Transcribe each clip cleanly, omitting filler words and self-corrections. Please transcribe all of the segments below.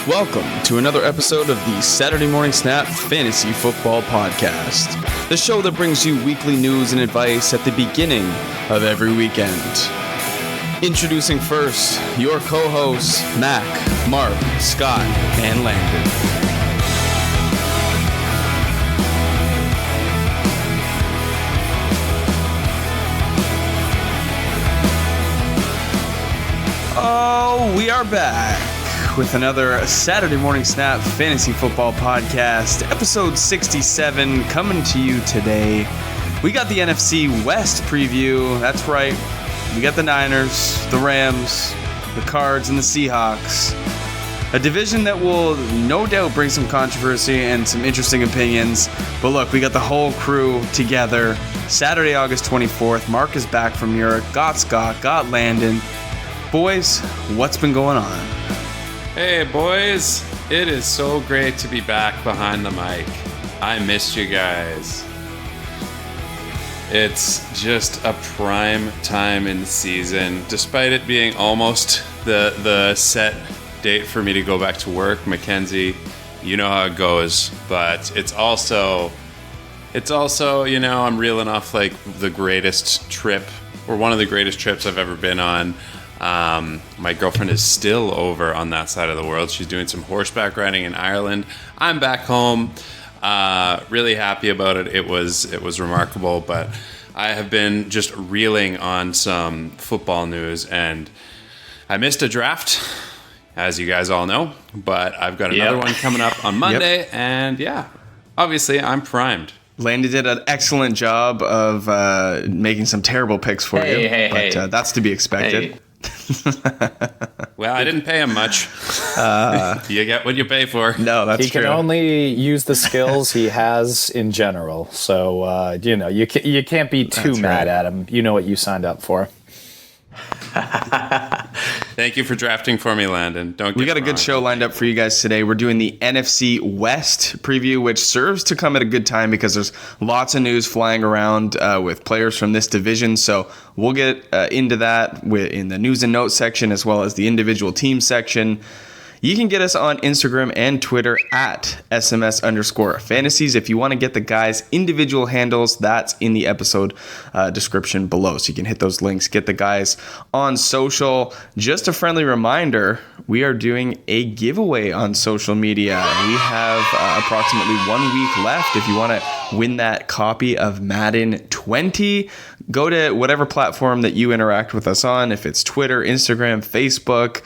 Welcome to another episode of the Saturday Morning Snap Fantasy Football Podcast, the show that brings you weekly news and advice at the beginning of every weekend. Introducing first, your co-hosts, Mac, Mark, Scott, and Landon. Oh, we are back with another Saturday Morning Snap Fantasy Football Podcast, episode 67, coming to you today. We got the NFC West preview. That's right. We got the Niners, the Rams, the Cards, and the Seahawks. A division that will no doubt bring some controversy and some interesting opinions. But look, we got the whole crew together. Saturday, August 24th. Mark is back from Europe. Got Scott, got Landon. Boys, what's been going on? Hey boys, it is so great to be back behind the mic. I missed you guys. It's just a prime time in the season. Despite it being almost the set date for me to go back to work, Mackenzie, you know how it goes. But it's also, you know, I'm reeling off like the greatest trip, or one of the greatest trips I've ever been on. My girlfriend is still over on that side of the world. She's doing some horseback riding in Ireland. I'm back home. Really happy about it. It was remarkable, but I have been just reeling on some football news, and I missed a draft, as you guys all know, but I've got another one coming up on Monday, and yeah, obviously I'm primed. Landon did an excellent job of making some terrible picks for you, but that's to be expected. Hey. Well, I didn't pay him much. You get what you pay for. No, that's true. He can only use the skills he has in general. So, you know, you can't be too mad at him. You know what you signed up for. Thank you for drafting for me, Landon. We got a good show lined up for you guys today. We're doing the NFC West preview, which serves to come at a good time because there's lots of news flying around with players from this division. So we'll get into that in the news and notes section as well as the individual team section. You can get us on Instagram and Twitter at SMS_fantasies. If you want to get the guys' individual handles, that's in the episode description below. So you can hit those links, get the guys on social. Just a friendly reminder, we are doing a giveaway on social media. We have approximately 1 week left. If you want to win that copy of Madden 20, go to whatever platform that you interact with us on. If it's Twitter, Instagram, Facebook,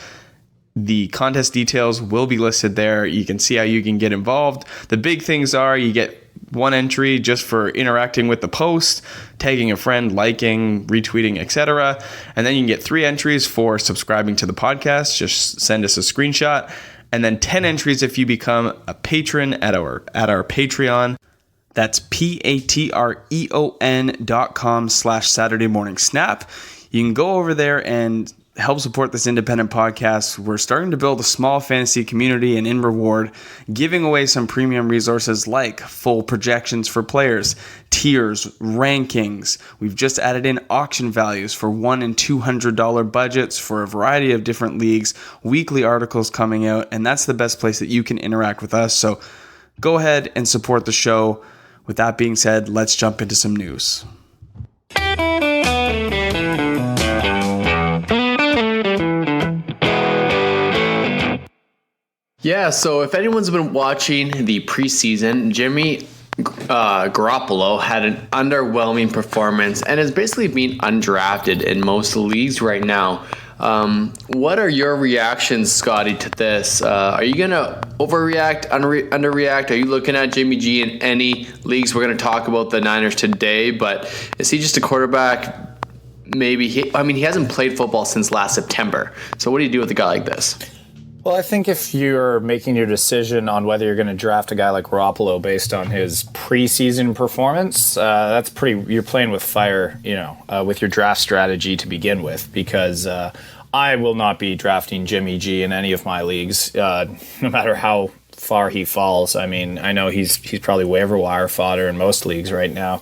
the contest details will be listed there. You can see how you can get involved. The big things are you get one entry just for interacting with the post, tagging a friend, liking, retweeting, etc. And then you can get 3 entries for subscribing to the podcast. Just send us a screenshot. And then 10 entries if you become a patron at our Patreon. That's patreon.com/Saturday Morning Snap. You can go over there and help support this independent podcast. We're starting to build a small fantasy community, and in reward, giving away some premium resources like full projections for players, tiers, rankings. We've just added in auction values for $100 and $200 budgets for a variety of different leagues, weekly articles coming out, and that's the best place that you can interact with us. So go ahead and support the show. With that being said, let's jump into some news. Yeah, so if anyone's been watching the preseason, Jimmy Garoppolo had an underwhelming performance and is basically being undrafted in most leagues right now. What are your reactions, Scotty, to this? Are you going to overreact, underreact? Are you looking at Jimmy G in any leagues? We're going to talk about the Niners today, but is he just a quarterback? Maybe he hasn't played football since last September. So what do you do with a guy like this? Well, I think if you're making your decision on whether you're going to draft a guy like Garoppolo based on his preseason performance, you're playing with fire, with your draft strategy to begin with, because I will not be drafting Jimmy G in any of my leagues, no matter how far he falls. I mean, I know he's probably waiver wire fodder in most leagues right now.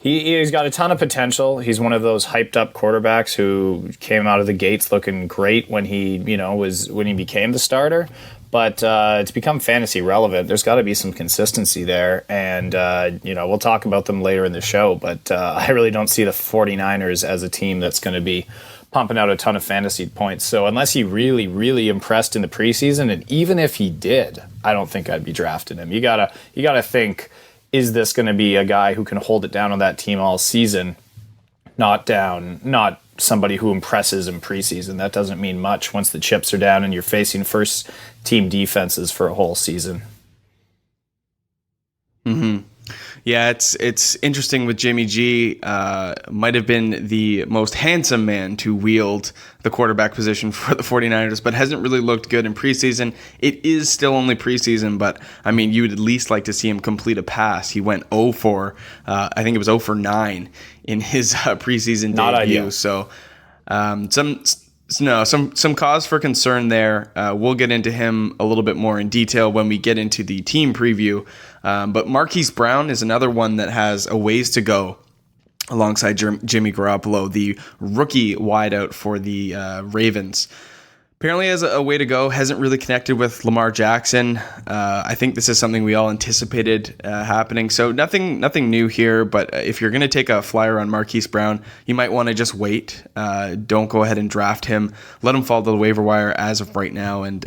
He's got a ton of potential. He's one of those hyped up quarterbacks who came out of the gates looking great when he became the starter. But to become fantasy relevant, there's got to be some consistency there. And, we'll talk about them later in the show. But I really don't see the 49ers as a team that's going to be pumping out a ton of fantasy points. So unless he really, really impressed in the preseason, and even if he did, I don't think I'd be drafting him. You gotta think, is this going to be a guy who can hold it down on that team all season? Not somebody who impresses in preseason. That doesn't mean much once the chips are down and you're facing first team defenses for a whole season. Mm-hmm. Yeah, it's interesting with Jimmy G. Might have been the most handsome man to wield the quarterback position for the 49ers, but hasn't really looked good in preseason. It is still only preseason, but I mean, you would at least like to see him complete a pass. He went 0 for, I think it was 0 for 9 in his preseason Not debut. ideal. So some cause for concern there. We'll get into him a little bit more in detail when we get into the team preview. But Marquise Brown is another one that has a ways to go alongside Jimmy Garoppolo, the rookie wideout for the Ravens. Apparently has a way to go, hasn't really connected with Lamar Jackson. I think this is something we all anticipated happening. So nothing new here, but if you're going to take a flyer on Marquise Brown, you might want to just wait. Don't go ahead and draft him. Let him fall to the waiver wire as of right now. And,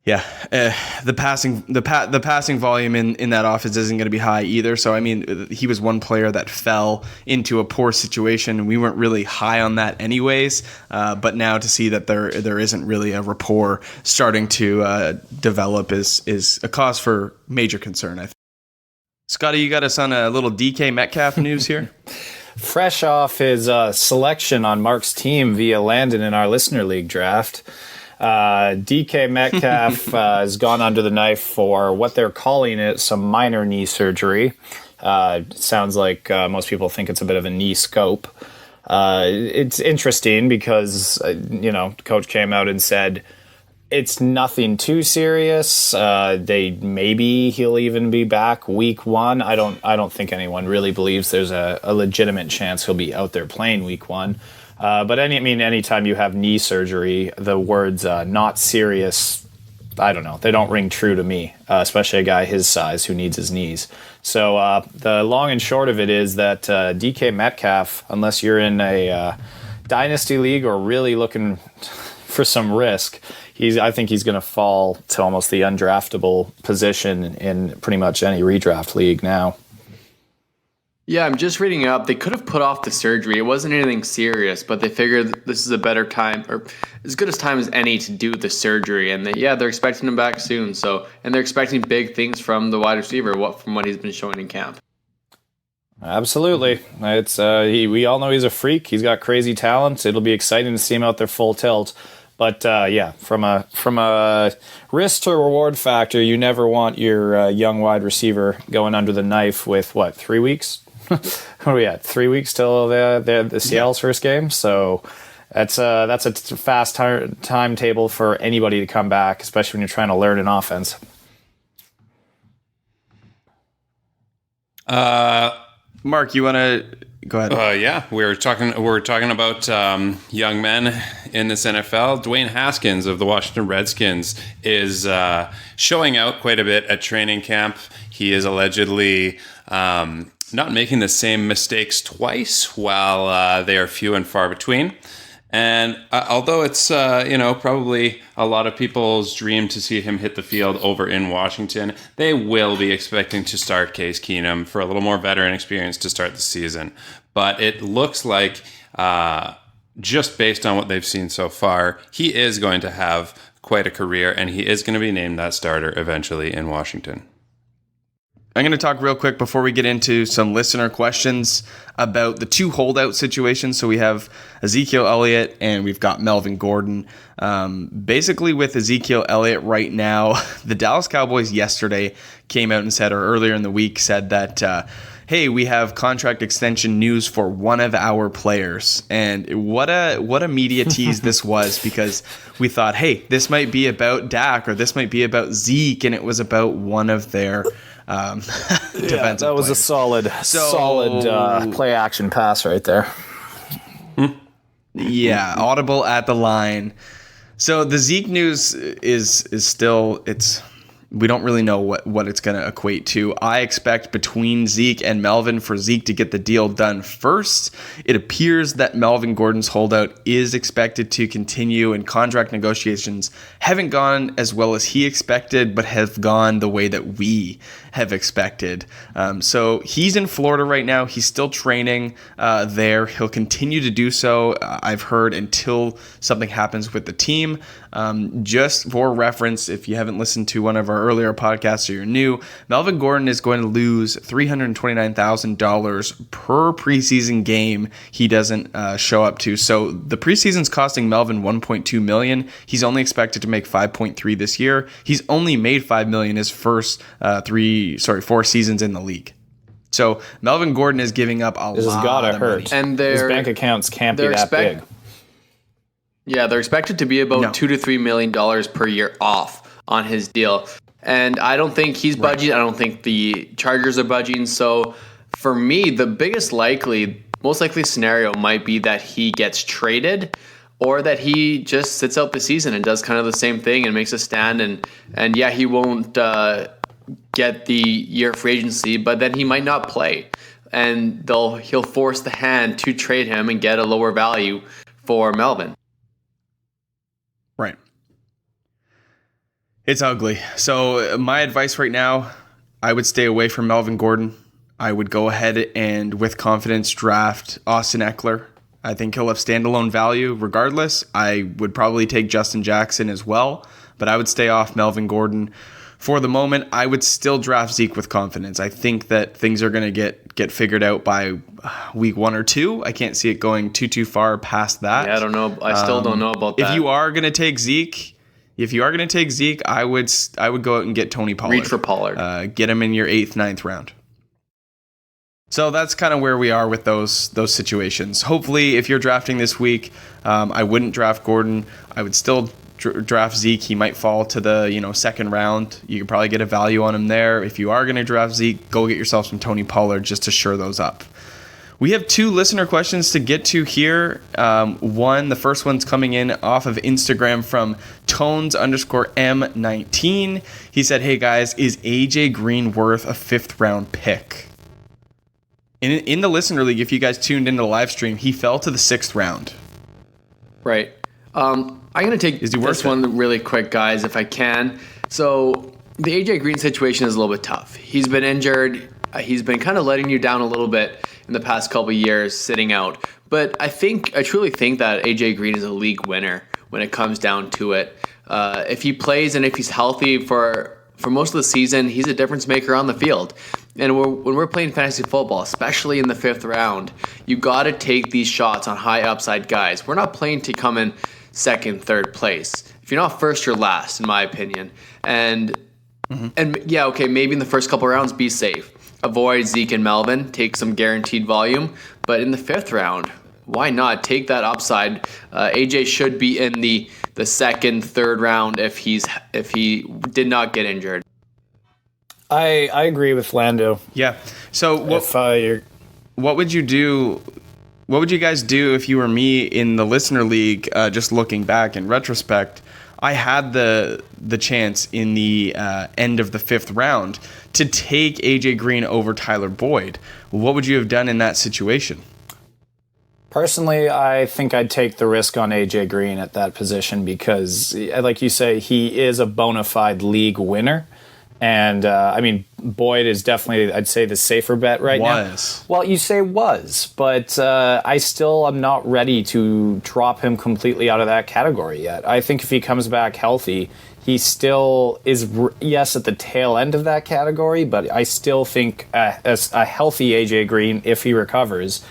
the passing volume in that offense isn't going to be high either. So, I mean, he was one player that fell into a poor situation, and we weren't really high on that anyways. But now to see that there isn't really a rapport starting to develop is a cause for major concern, I think. Scotty, you got us on a little DK Metcalf news here? Fresh off his selection on Mark's team via Landon in our Listener League draft, DK Metcalf has gone under the knife for what they're calling it some minor knee surgery. Sounds like most people think it's a bit of a knee scope. It's interesting because, coach came out and said it's nothing too serious. Maybe he'll even be back week 1. I don't think anyone really believes there's a legitimate chance he'll be out there playing week 1. But anytime you have knee surgery, the words not serious, I don't know, they don't ring true to me, especially a guy his size who needs his knees. So the long and short of it is that DK Metcalf, unless you're in a dynasty league or really looking for some risk, I think he's going to fall to almost the undraftable position in pretty much any redraft league now. Yeah, I'm just reading up. They could have put off the surgery. It wasn't anything serious, but they figured this is a better time, or as good a time as any, to do the surgery. And they're expecting him back soon. And they're expecting big things from the wide receiver, from what he's been showing in camp. Absolutely. It's we all know he's a freak. He's got crazy talent. It'll be exciting to see him out there full tilt. But from a risk to reward factor, you never want your young wide receiver going under the knife with 3 weeks? What are we at? 3 weeks till the Seattle's first game. So that's a fast timetable for anybody to come back, especially when you're trying to learn an offense. Mark, you want to go ahead? Yeah, we're talking about young men in this NFL. Dwayne Haskins of the Washington Redskins is showing out quite a bit at training camp. He is allegedly not making the same mistakes twice, while they are few and far between. And although it's probably a lot of people's dream to see him hit the field over in Washington, they will be expecting to start Case Keenum for a little more veteran experience to start the season. But it looks like, just based on what they've seen so far, he is going to have quite a career, and he is going to be named that starter eventually in Washington. I'm going to talk real quick before we get into some listener questions about the 2 holdout situations. So we have Ezekiel Elliott and we've got Melvin Gordon. Basically with Ezekiel Elliott right now, the Dallas Cowboys yesterday came out and said, or earlier in the week said that, hey, we have contract extension news for one of our players. And what a media tease this was, because we thought, hey, this might be about Dak or this might be about Zeke, and it was about one of their Yeah, that was a solid play action pass right there. Yeah, audible at the line. So the Zeke news is still, we don't really know what it's going to equate to. I expect between Zeke and Melvin for Zeke to get the deal done first. It appears that Melvin Gordon's holdout is expected to continue, and contract negotiations haven't gone as well as he expected, but have gone the way that we have expected. So he's in Florida right now. He's still training there. He'll continue to do so, I've heard, until something happens with the team. Just for reference, if you haven't listened to one of our earlier podcasts or you're new, Melvin Gordon is going to lose $329,000 per preseason game he doesn't show up to. So the preseason's costing Melvin $1.2 million. He's only expected to make $5.3 this year. He's only made $5 million his first 4 seasons in the league. So Melvin Gordon is giving up a this lot has gotta of hurt. money. And his bank accounts can't be that big. Yeah, they're expected to be about $2 to $3 million per year off on his deal. And I don't think he's budging. I don't think the Chargers are budging. So for me, the most likely scenario might be that he gets traded, or that he just sits out the season and does kind of the same thing and makes a stand. And yeah, he won't get the year free agency, but then he might not play. And he'll force the hand to trade him and get a lower value for Melvin. Right. It's ugly. So my advice right now, I would stay away from Melvin Gordon. I would go ahead and, with confidence, draft Austin Eckler. I think he'll have standalone value regardless. I would probably take Justin Jackson as well, but I would stay off Melvin Gordon. For the moment, I would still draft Zeke with confidence. I think that things are going to get figured out by week 1 or 2. I can't see it going too far past that. Yeah, I don't know. I still don't know about that. If you are going to take Zeke, I would go out and get Tony Pollard. Reach for Pollard. Get him in your 8th, 9th round. So that's kind of where we are with those situations. Hopefully, if you're drafting this week, I wouldn't draft Gordon. I would still draft Zeke. He might fall to the second round. You could probably get a value on him there. If you are going to draft Zeke, go get yourself some Tony Pollard just to shore those up. We have 2 listener questions to get to here. The first one's coming in off of Instagram from Tones_M19. He said, "Hey guys, is AJ Green worth a 5th round pick?" In the listener league, if you guys tuned into the live stream, he fell to the 6th round. Right. I'm going to take this one really quick, guys, if I can. So the AJ Green situation is a little bit tough. He's been injured. He's been kind of letting you down a little bit in the past couple of years, sitting out. But I truly think that AJ Green is a league winner when it comes down to it. If he plays and if he's healthy for most of the season, he's a difference maker on the field. And when we're playing fantasy football, especially in the 5th round, you got to take these shots on high upside guys. We're not playing to come in 2nd, 3rd place. If you're not first, you're last, in my opinion. And yeah, okay, maybe in the first couple rounds, be safe. Avoid Zeke and Melvin, take some guaranteed volume. But in the 5th round, why not take that upside? AJ should be in the 2nd, 3rd round if he did not get injured. I agree with Lando. Yeah. So what would you do? What would you guys do if you were me in the listener league? Just looking back in retrospect, I had the chance in the end of the 5th round to take AJ Green over Tyler Boyd. What would you have done in that situation? Personally, I think I'd take the risk on AJ Green at that position because, like you say, he is a bona fide league winner. And, Boyd is definitely, I'd say, the safer bet right now. Well, you say was, but I still am not ready to drop him completely out of that category yet. I think if he comes back healthy, he still is, yes, at the tail end of that category, but I still think a healthy AJ Green, if he recovers,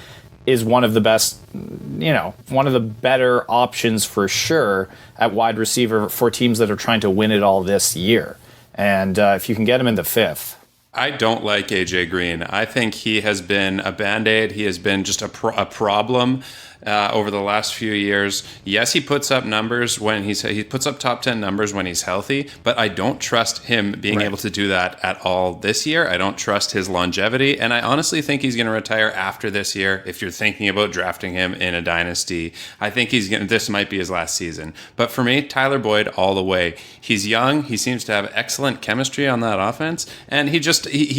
is one of the best, one of the better options for sure at wide receiver for teams that are trying to win it all this year. And if you can get him in the 5th. I don't like AJ Green. I think he has been a Band-Aid. He has been just a problem. over the last few years. Yes, he puts up numbers when he puts up top 10 numbers when he's healthy, but I don't trust him being able to do that at all this year. I don't trust his longevity, and I honestly think he's going to retire after this year. If you're thinking about drafting him in a dynasty, I think this might be his last season. But for me, Tyler Boyd all the way. He's young. He seems to have excellent chemistry on that offense, and he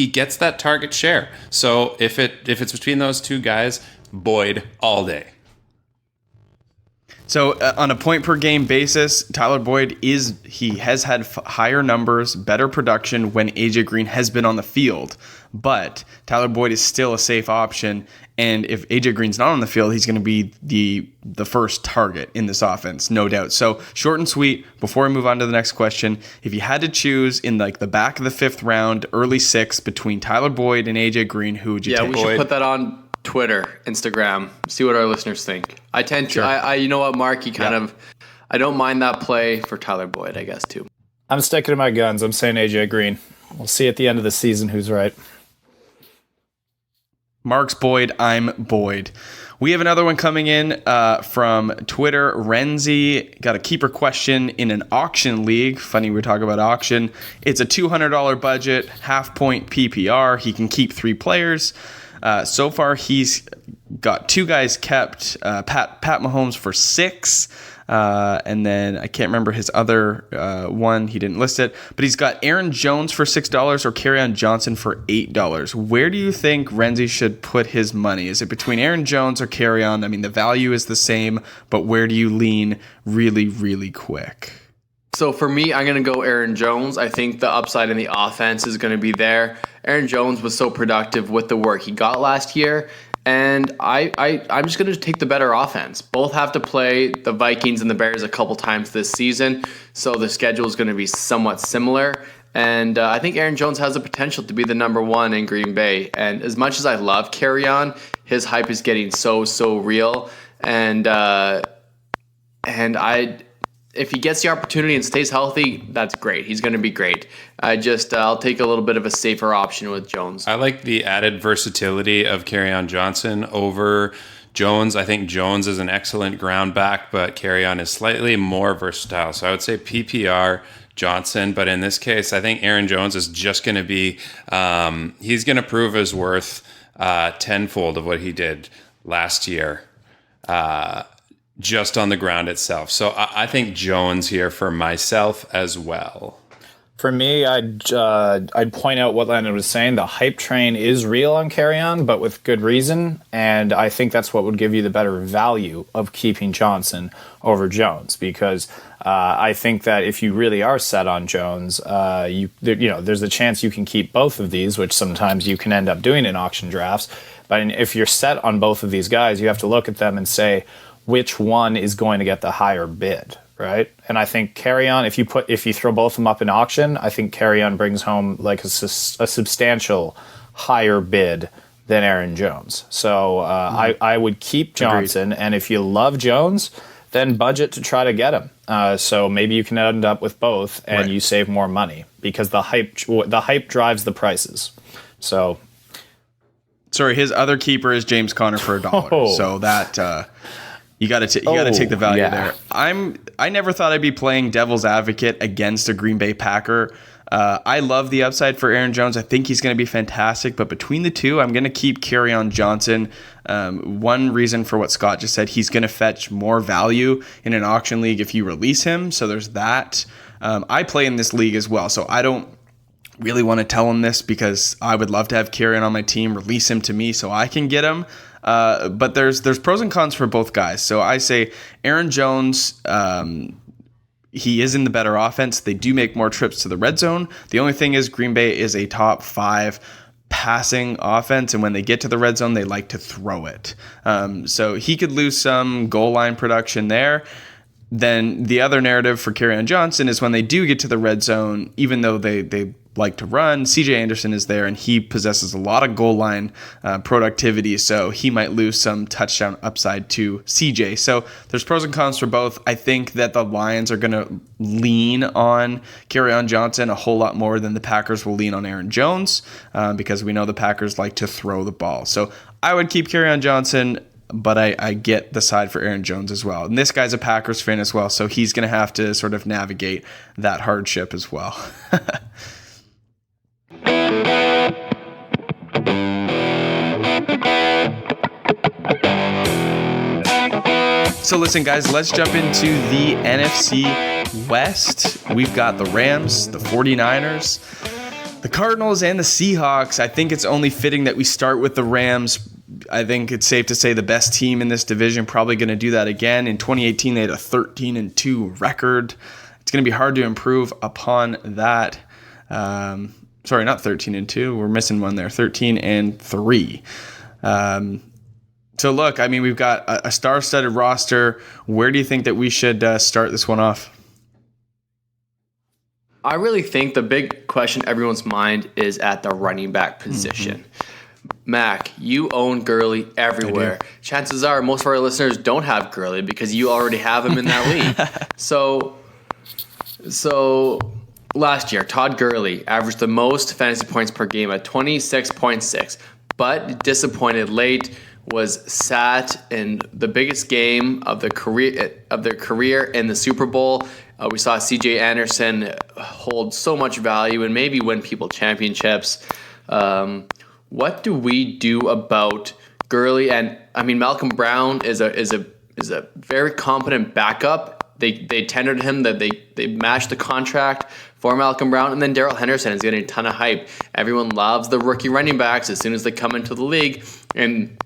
gets that target share. So if it's between those two guys, Boyd all day. So on a point per game basis, Tyler Boyd has had higher numbers, better production when AJ Green has been on the field. But Tyler Boyd is still a safe option, and if AJ Green's not on the field, he's going to be the first target in this offense, no doubt. So short and sweet. Before we move on to the next question, if you had to choose in like the back of the 5th round, early 6th between Tyler Boyd and AJ Green, who would you take? Yeah, we should put that on Twitter, Instagram, see what our listeners think. I tend to, I you know what, Mark, I don't mind that play for Tyler Boyd, I guess, too. I'm sticking to my guns. I'm saying AJ Green. We'll see at the end of the season who's right. Mark's Boyd, I'm Boyd. We have another one coming in from Twitter. Renzi got a keeper question in an auction league. Funny we talk about auction. It's a $200 budget, half point PPR. He can keep 3 players. So far, he's got 2 guys kept, Pat Mahomes for 6, and then I can't remember his other one. He didn't list it, but he's got Aaron Jones for $6 or Kerryon Johnson for $8. Where do you think Renzi should put his money? Is it between Aaron Jones or Kerryon? I mean, the value is the same, but where do you lean really, really quick? So for me, I'm going to go Aaron Jones. I think the upside in the offense is going to be there. Aaron Jones was so productive with the work he got last year, and I'm just going to take the better offense. Both have to play the Vikings and the Bears a couple times this season, so the schedule is going to be somewhat similar. And I think Aaron Jones has the potential to be the number 1 in Green Bay. And as much as I love Kerryon, his hype is getting so real. If he gets the opportunity and stays healthy, that's great. He's going to be great. I'll take a little bit of a safer option with Jones. I like the added versatility of Kerryon Johnson over Jones. I think Jones is an excellent ground back, but Kerryon is slightly more versatile. So I would say PPR Johnson, but in this case, I think Aaron Jones is just going to be, he's going to prove his worth tenfold of what he did last year. Just on the ground itself. So I think Jones here for myself as well. For me, I'd point out what Landon was saying. The hype train is real on Kerryon, but with good reason. And I think that's what would give you the better value of keeping Johnson over Jones. Because I think that if you really are set on Jones, there's a chance you can keep both of these, which sometimes you can end up doing in auction drafts. But if you're set on both of these guys, you have to look at them and say, which one is going to get the higher bid, right? And I think Kerryon, if you throw both of them up in auction, I think Kerryon brings home like a substantial higher bid than Aaron Jones. So I would keep Johnson, Agreed. And if you love Jones, then budget to try to get him. So maybe you can end up with both, and you save more money because the hype drives the prices. So. Sorry, his other keeper is James Conner for $1. Oh. So that. You got to take the value there. I never thought I'd be playing devil's advocate against a Green Bay Packer. I love the upside for Aaron Jones. I think he's going to be fantastic. But between the two, I'm going to keep Kerryon Johnson. One reason for what Scott just said, he's going to fetch more value in an auction league if you release him. So there's that. I play in this league as well, so I don't really want to tell him this because I would love to have Kerryon on my team, release him to me so I can get him. But there's pros and cons for both guys. So I say Aaron Jones, he is in the better offense. They do make more trips to the red zone. The only thing is Green Bay is a top 5 passing offense, and when they get to the red zone, they like to throw it. So he could lose some goal line production there. Then the other narrative for Kerryon Johnson is when they do get to the red zone, even though they like to run, CJ Anderson is there, and he possesses a lot of goal line productivity, so he might lose some touchdown upside to CJ. So there's pros and cons for both. I think that the Lions are going to lean on Kerryon Johnson a whole lot more than the Packers will lean on Aaron Jones because we know the Packers like to throw the ball. So I would keep Kerryon Johnson, but I get the side for Aaron Jones as well. And this guy's a Packers fan as well, so he's going to have to sort of navigate that hardship as well. So listen, guys, let's jump into the NFC West. We've got the Rams, the 49ers, the Cardinals, and the Seahawks. I think it's only fitting that we start with the Rams. I think it's safe to say the best team in this division, probably going to do that again. In 2018, they had a 13-2 record. It's going to be hard to improve upon that. Sorry, not 13-2. We're missing one there. 13-3. So look, I mean, we've got a star-studded roster. Where do you think that we should start this one off? I really think the big question in everyone's mind is at the running back position. Mac, you own Gurley everywhere. Chances are most of our listeners don't have Gurley because you already have him in that league. So last year, Todd Gurley averaged the most fantasy points per game at 26.6, but disappointed late. Was sat in the biggest game of their career in the Super Bowl. We saw C.J. Anderson hold so much value and maybe win people championships. What do we do about Gurley? And I mean, Malcolm Brown is a very competent backup. They tendered him, that they matched the contract for Malcolm Brown, and then Darrell Henderson is getting a ton of hype. Everyone loves the rookie running backs as soon as they come into the league, and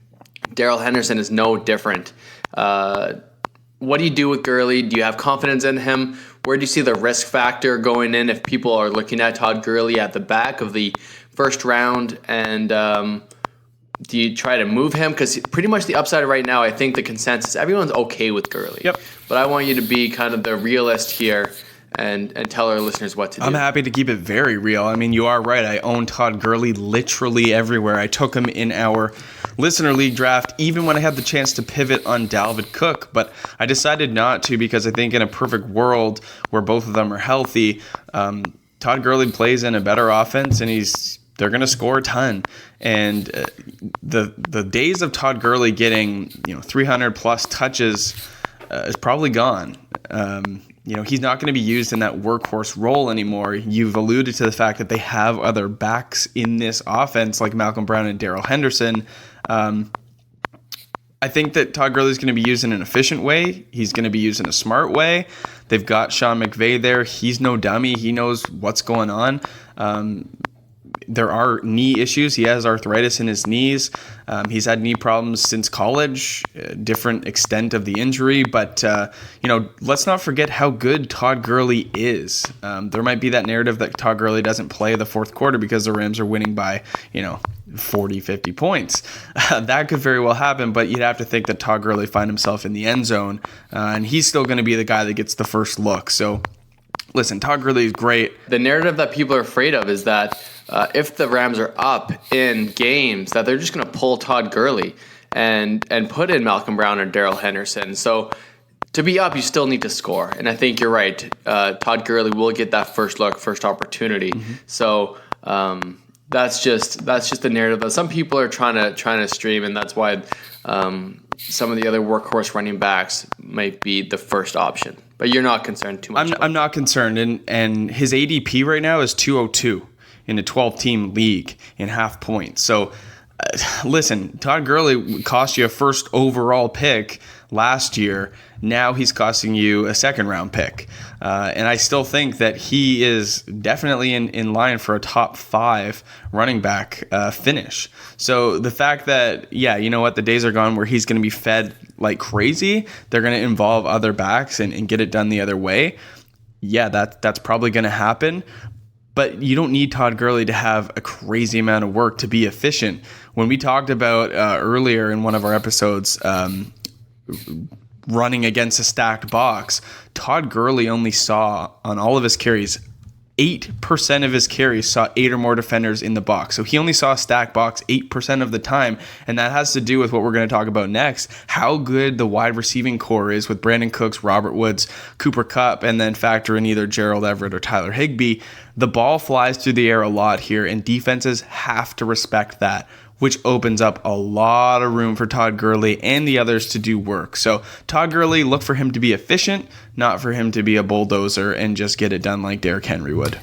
Darrell Henderson is no different. What do you do with Gurley? Do you have confidence in him? Where do you see the risk factor going in if people are looking at Todd Gurley at the back of the first round? And do you try to move him? Because pretty much the upside right now, I think the consensus, everyone's okay with Gurley. Yep. But I want you to be kind of the realist here and tell our listeners what to do. I'm happy to keep it very real. I mean, you are right. I own Todd Gurley literally everywhere. I took him in our listener league draft, even when I had the chance to pivot on Dalvin Cook, but I decided not to because I think in a perfect world where both of them are healthy, Todd Gurley plays in a better offense and they're going to score a ton. And the days of Todd Gurley getting 300 plus touches is probably gone. He's not going to be used in that workhorse role anymore. You've alluded to the fact that they have other backs in this offense like Malcolm Brown and Darrell Henderson. I think that Todd Gurley is going to be used in an efficient way. He's going to be used in a smart way. They've got Sean McVay there. He's no dummy. He knows what's going on. There are knee issues. He has arthritis in his knees. He's had knee problems since college, different extent of the injury. But, let's not forget how good Todd Gurley is. There might be that narrative that Todd Gurley doesn't play the fourth quarter because the Rams are winning by, 40, 50 points. That could very well happen, but you'd have to think that Todd Gurley find himself in the end zone, and he's still going to be the guy that gets the first look. So, listen, Todd Gurley is great. The narrative that people are afraid of is that if the Rams are up in games, that they're just going to pull Todd Gurley and put in Malcolm Brown or Darrell Henderson. So to be up, you still need to score. And I think you're right. Todd Gurley will get that first look, first opportunity. Mm-hmm. So that's just the narrative that some people are trying to stream, and that's why some of the other workhorse running backs might be the first option. But you're not concerned too much. I'm not concerned, and his ADP right now is 202 in a 12-team league in half points. So, listen, Todd Gurley cost you a first overall pick last year. Now he's costing you a second-round pick. And I still think that he is definitely in line for a top 5 running back finish. So the fact that, the days are gone where he's going to be fed like crazy, they're going to involve other backs and get it done the other way. Yeah, that's probably going to happen. But you don't need Todd Gurley to have a crazy amount of work to be efficient. When we talked about earlier in one of our episodes running against a stacked box, Todd Gurley only saw on all of his carries, 8% of his carries saw 8 or more defenders in the box. So he only saw a stacked box 8% of the time. And that has to do with what we're going to talk about next, how good the wide receiving core is with Brandon Cooks, Robert Woods, Cooper Kupp, and then factor in either Gerald Everett or Tyler Higbee. The ball flies through the air a lot here, and defenses have to respect that. which opens up a lot of room for Todd Gurley and the others to do work. So Todd Gurley, look for him to be efficient, not for him to be a bulldozer and just get it done like Derrick Henry would.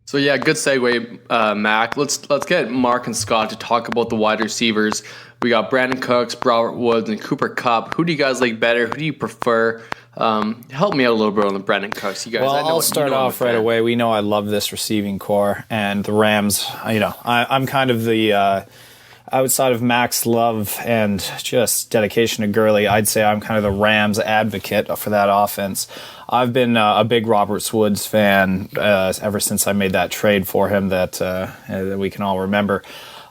So yeah, good segue, Mac. Let's get Mark and Scott to talk about the wide receivers. We got Brandon Cooks, Robert Woods, and Cooper Kupp. Who do you guys like better? Who do you prefer? Help me out a little bit on the Brandon Cooks. You guys, well, I'll start off right away. We know I love this receiving core, and the Rams. I'm kind of the outside of Mac's love and just dedication to Gurley. I'd say I'm kind of the Rams advocate for that offense. I've been a big Robert Woods fan ever since I made that trade for him that we can all remember.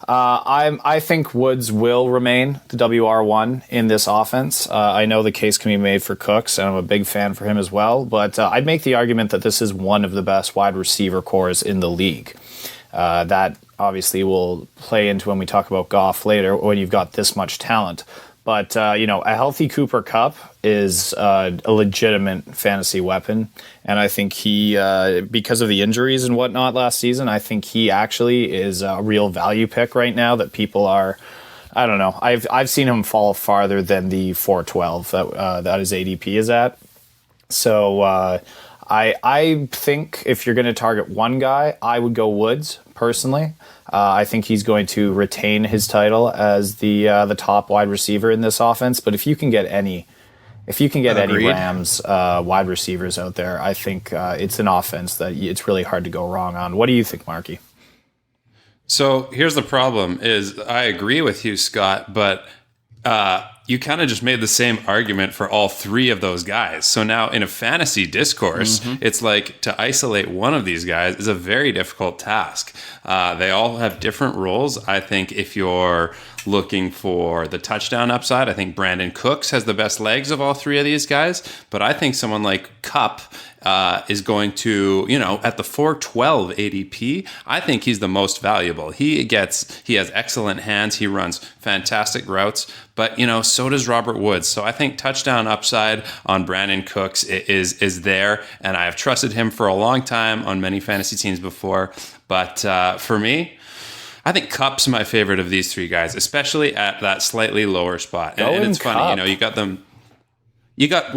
I think Woods will remain the WR1 in this offense. I know the case can be made for Cooks, and I'm a big fan for him as well, but I'd make the argument that this is one of the best wide receiver cores in the league. That obviously will play into when we talk about Goff later, when you've got this much talent. But, a healthy Cooper Kupp is a legitimate fantasy weapon. And I think he, because of the injuries and whatnot last season, I think he actually is a real value pick right now that people are, I don't know. I've seen him fall farther than the 412 that his ADP is at. So I think if you're going to target one guy, I would go Woods, personally. I think he's going to retain his title as the top wide receiver in this offense. But if you can get any Rams wide receivers out there, I think it's an offense that it's really hard to go wrong on. What do you think, Marky? So here's the problem: is I agree with you, Scott, but you kind of just made the same argument for all three of those guys. So now in a fantasy discourse, it's like to isolate one of these guys is a very difficult task. They all have different roles. I think if you're looking for the touchdown upside, I think Brandon Cooks has the best legs of all three of these guys. But I think someone like Kupp is going to, at the 412 ADP, I think he's the most valuable. He has excellent hands. He runs fantastic routes, but so does Robert Woods. So I think touchdown upside on Brandon Cooks is there, and I have trusted him for a long time on many fantasy teams before. But for me, I think Kupp's my favorite of these three guys, especially at that slightly lower spot. And it's funny, you got them. You got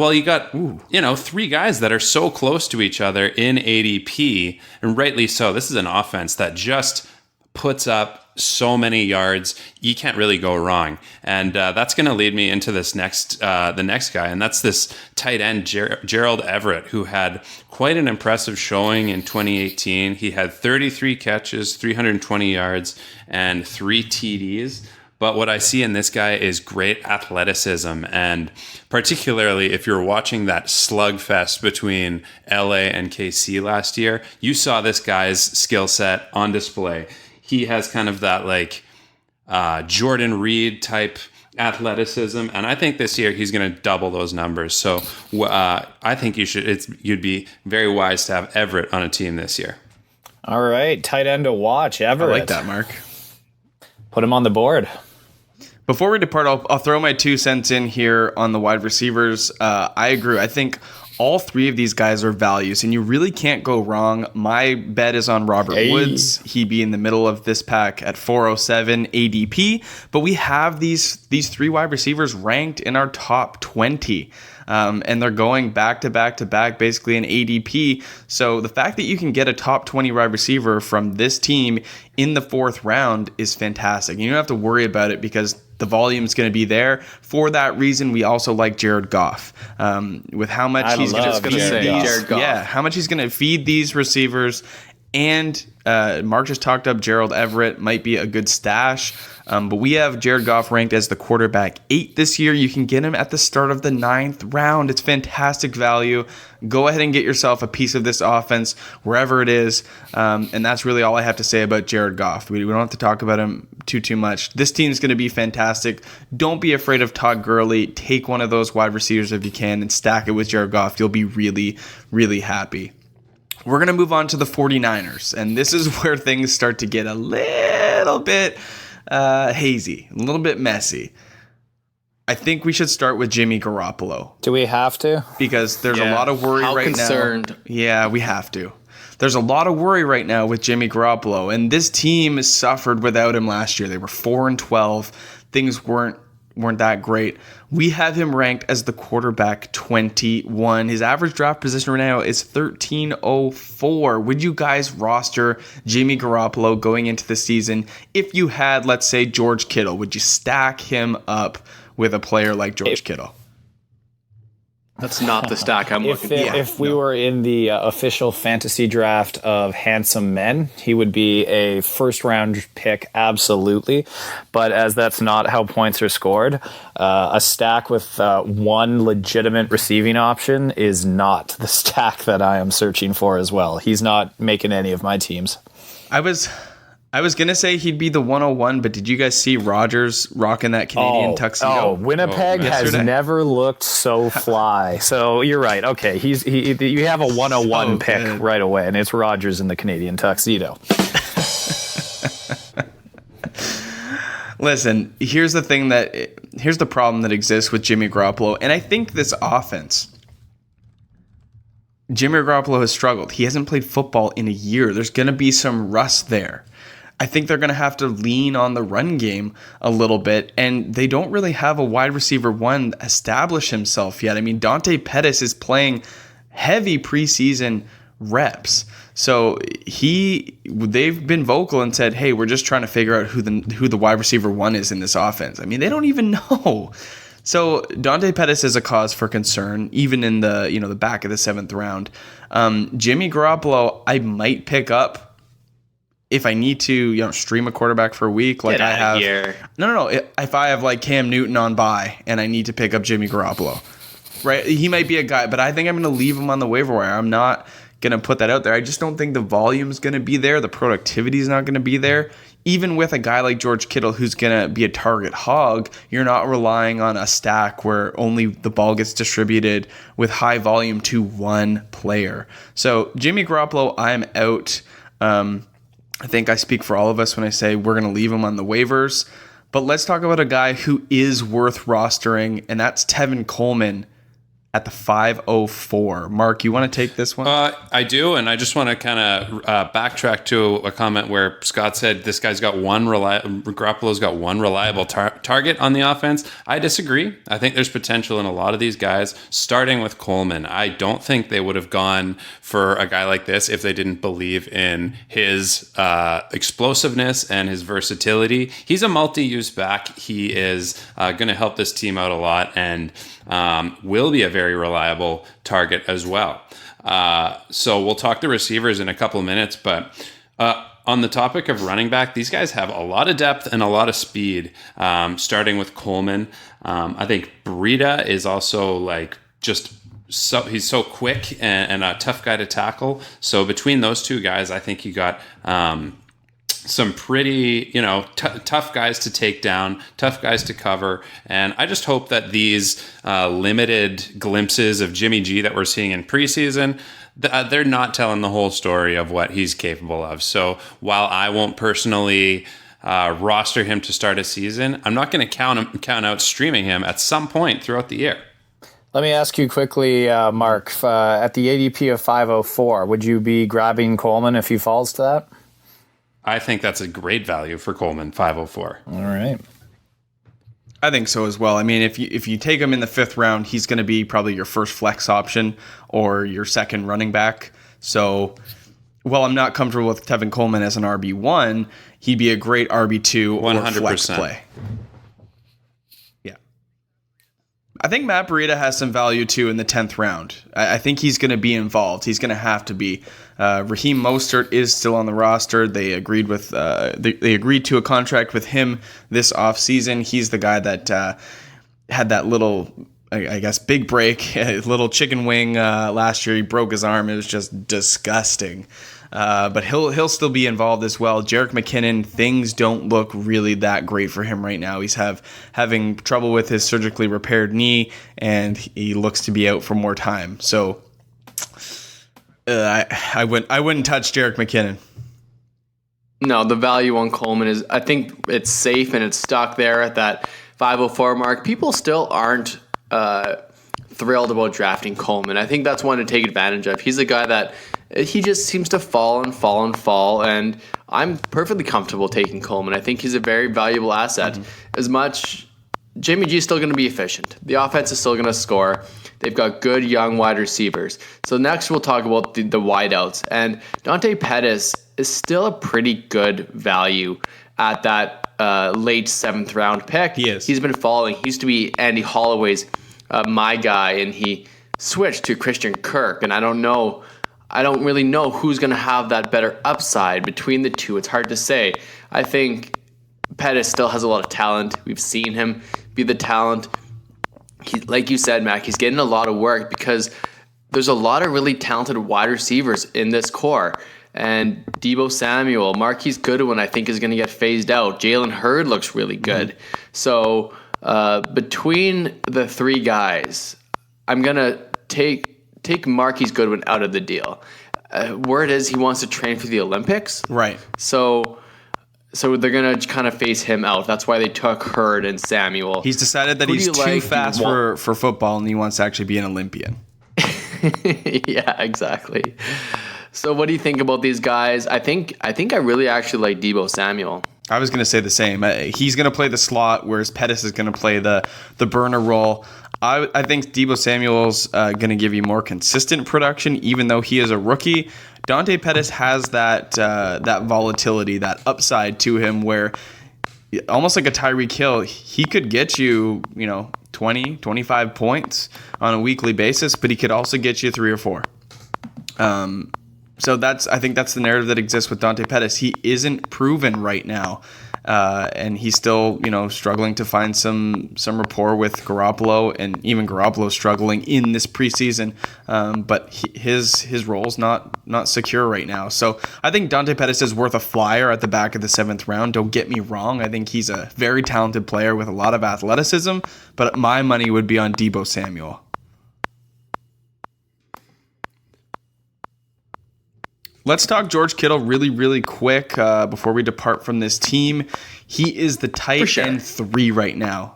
three guys that are so close to each other in ADP, and rightly so. This is an offense that just puts up so many yards. You can't really go wrong, and that's going to lead me into this the next guy, and that's this tight end Gerald Everett, who had quite an impressive showing in 2018. He had 33 catches, 320 yards, and 3 TDs. But what I see in this guy is great athleticism, and particularly if you're watching that slugfest between LA and KC last year, you saw this guy's skill set on display. He has kind of that Jordan Reed type athleticism, and I think this year he's going to double those numbers. So I think you'd be very wise to have Everett on a team this year. All right, tight end to watch, Everett. I like that, Mark. Put him on the board. Before we depart, I'll throw my 2 cents in here on the wide receivers. I agree. I think all three of these guys are values, and you really can't go wrong. My bet is on Robert Woods. He'd be in the middle of this pack at 407 ADP, but we have these three wide receivers ranked in our top 20. And they're going back to back to back, basically in ADP. So the fact that you can get a top 20 wide receiver from this team in the 4th round is fantastic. You don't have to worry about it because the volume is going to be there. For that reason, we also like Jared Goff. With how much he's going to feed these, how much he's going to feed these receivers. And Mark just talked up Gerald Everett, might be a good stash. But we have Jared Goff ranked as the quarterback 8 this year. You can get him at the start of the 9th round. It's fantastic value. Go ahead and get yourself a piece of this offense wherever it is. And that's really all I have to say about Jared Goff. We don't have to talk about him too much. This team is going to be fantastic. Don't be afraid of Todd Gurley. Take one of those wide receivers if you can and stack it with Jared Goff. You'll be really, really happy. We're going to move on to the 49ers. And this is where things start to get a little bit hazy, a little bit messy. I think we should start with Jimmy Garoppolo. Do we have to? Because there's a lot of worry right concerned? now. Yeah, we have to. there's a lot of worry right now with Jimmy Garoppolo, and this team suffered without him last year. They were 4-12. Things weren't that great. We have him ranked as the quarterback 21. His average draft position right now is 1304. Would you guys roster Jimmy Garoppolo going into the season if you had, let's say, George Kittle? Would you stack him up with a player like George Kittle? That's not the stack I'm looking for. If we were in the official fantasy draft of handsome men, he would be a first-round pick, absolutely. But as that's not how points are scored, a stack with one legitimate receiving option is not the stack that I am searching for as well. He's not making any of my teams. I was going to say he'd be the 101, but did you guys see Rodgers rocking that Canadian tuxedo? Oh, Winnipeg has never looked so fly. So you're right. Okay, you have a 101 pick right away, and it's Rodgers in the Canadian tuxedo. Listen, here's the problem that exists with Jimmy Garoppolo, and I think this offense. Jimmy Garoppolo has struggled. He hasn't played football in a year. There's going to be some rust there. I think they're going to have to lean on the run game a little bit, and they don't really have a wide receiver one establish himself yet. I mean, Dante Pettis is playing heavy preseason reps. So they've been vocal and said, hey, we're just trying to figure out who the wide receiver one is in this offense. I mean, they don't even know. So Dante Pettis is a cause for concern, even in the back of the 7th round. Jimmy Garoppolo, I might pick up if I need to, stream a quarterback for a week. Like I have here. No. If I have like Cam Newton on bye and I need to pick up Jimmy Garoppolo, right? He might be a guy, but I think I'm going to leave him on the waiver wire. I'm not going to put that out there. I just don't think the volume is going to be there. The productivity is not going to be there. Even with a guy like George Kittle, who's going to be a target hog, you're not relying on a stack where only the ball gets distributed with high volume to one player. So Jimmy Garoppolo, I'm out. I think I speak for all of us when I say we're going to leave him on the waivers. But let's talk about a guy who is worth rostering, and that's Tevin Coleman at the 504. Mark, you want to take this one? I do, and I just want to kind of backtrack to a comment where Scott said this guy's got Garoppolo's got one reliable target on the offense. I disagree. I think there's potential in a lot of these guys, starting with Coleman. I don't think they would have gone for a guy like this if they didn't believe in his explosiveness and his versatility. He's a multi-use back. He is going to help this team out a lot, and will be a very reliable target as well. So we'll talk to receivers in a couple of minutes, but on the topic of running back, these guys have a lot of depth and a lot of speed, starting with Coleman. I think Breida is also he's so quick and a tough guy to tackle. So between those two guys, I think you got some pretty, tough guys to take down, tough guys to cover. And I just hope that these limited glimpses of Jimmy G that we're seeing in preseason, they're not telling the whole story of what he's capable of. So while I won't personally roster him to start a season, I'm not going to count out streaming him at some point throughout the year. Let me ask you quickly, Mark, at the ADP of 504, would you be grabbing Coleman if he falls to that? I think that's a great value for Coleman, 504. All right. I think so as well. I mean, if you take him in the 5th round, he's going to be probably your first flex option or your second running back. So, while I'm not comfortable with Tevin Coleman as an RB1, he'd be a great RB2 or 100%. Flex play. Yeah. I think Matt Breida has some value too in the 10th round. I think he's going to be involved. He's going to have to be. Raheem Mostert is still on the roster. They agreed with they agreed to a contract with him this offseason. He's the guy that had that little, I guess, big break, little chicken wing last year. He broke his arm. It was just disgusting. But he'll still be involved as well. Jerick McKinnon, things don't look really that great for him right now. He's having trouble with his surgically repaired knee, and he looks to be out for more time. So I wouldn't touch Jerick McKinnon. No, the value on Coleman is, I think it's safe and it's stuck there at that 504 mark. People still aren't thrilled about drafting Coleman. I think that's one to take advantage of. He's a guy that he just seems to fall and fall and fall, and I'm perfectly comfortable taking Coleman. I think he's a very valuable asset. As much Jimmy G is still going to be efficient. The offense is still going to score. They've got good young wide receivers. So next we'll talk about the wideouts. And Dante Pettis is still a pretty good value at that late 7th round pick. He is. He's been falling. He used to be Andy Holloway's my guy, and he switched to Christian Kirk. And I don't really know who's going to have that better upside between the two. It's hard to say. I think Pettis still has a lot of talent. We've seen him be the talent. Like you said, Mac, he's getting a lot of work because there's a lot of really talented wide receivers in this core. And Deebo Samuel, Marquise Goodwin, I think is going to get phased out. Jalen Hurd looks really good. So between the three guys, I'm going to take Marquise Goodwin out of the deal. Word is he wants to train for the Olympics. Right. So they're going to kind of phase him out. That's why they took Hurd and Samuel. He's decided that he's too fast for football and he wants to actually be an Olympian. Yeah, exactly. So what do you think about these guys? I think I really actually like Deebo Samuel. I was going to say the same. He's going to play the slot, whereas Pettis is going to play the burner role. I think Deebo Samuel's going to give you more consistent production, even though he is a rookie. Dante Pettis has that volatility, that upside to him, where almost like a Tyreek Hill, he could get you, 20, 25 points on a weekly basis, but he could also get you 3 or 4. So I think that's the narrative that exists with Dante Pettis. He isn't proven right now, and he's still, struggling to find some rapport with Garoppolo, and even Garoppolo struggling in this preseason. But his role's not secure right now. So I think Dante Pettis is worth a flyer at the back of the 7th round. Don't get me wrong. I think he's a very talented player with a lot of athleticism, but my money would be on Deebo Samuel. Let's talk George Kittle really, really quick before we depart from this team. He is the tight end 3 right now.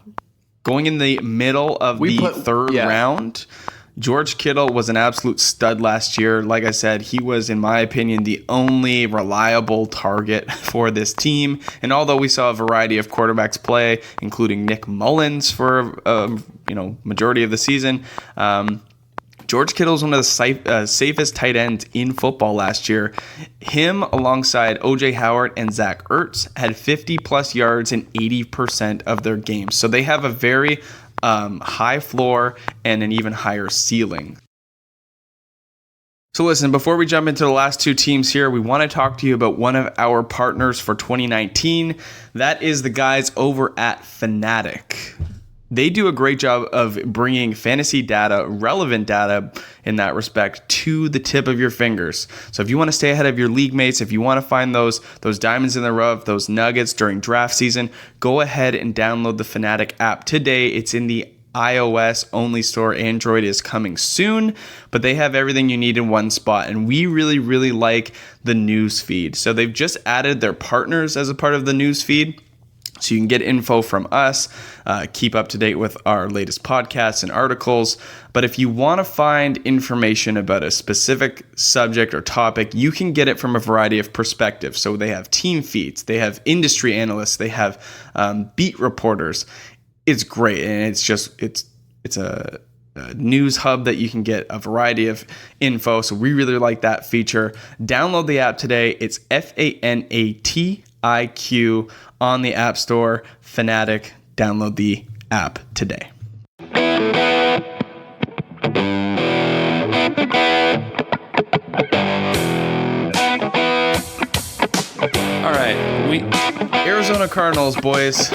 Going in the middle of the 3rd round, George Kittle was an absolute stud last year. Like I said, he was, in my opinion, the only reliable target for this team. And although we saw a variety of quarterbacks play, including Nick Mullins for majority of the season, George Kittle is one of the safest tight ends in football last year. Him, alongside O.J. Howard and Zach Ertz, had 50-plus yards in 80% of their games. So they have a very high floor and an even higher ceiling. So listen, before we jump into the last 2 teams here, we want to talk to you about one of our partners for 2019. That is the guys over at Fanatic. They do a great job of bringing fantasy data, relevant data in that respect, to the tip of your fingers. So if you want to stay ahead of your league mates, if you want to find those diamonds in the rough, those nuggets during draft season, go ahead and download the Fanatic app today. It's in the iOS only store. Android is coming soon, but they have everything you need in one spot. And we really, really like the news feed. So they've just added their partners as a part of the news feed. So you can get info from us, keep up to date with our latest podcasts and articles. But if you want to find information about a specific subject or topic, you can get it from a variety of perspectives. So they have team feeds, they have industry analysts, they have beat reporters. It's great, and it's a news hub that you can get a variety of info. So we really like that feature. Download the app today. It's FANATIQ on the App Store. Fanatic, download the app today. All right, Arizona Cardinals, boys.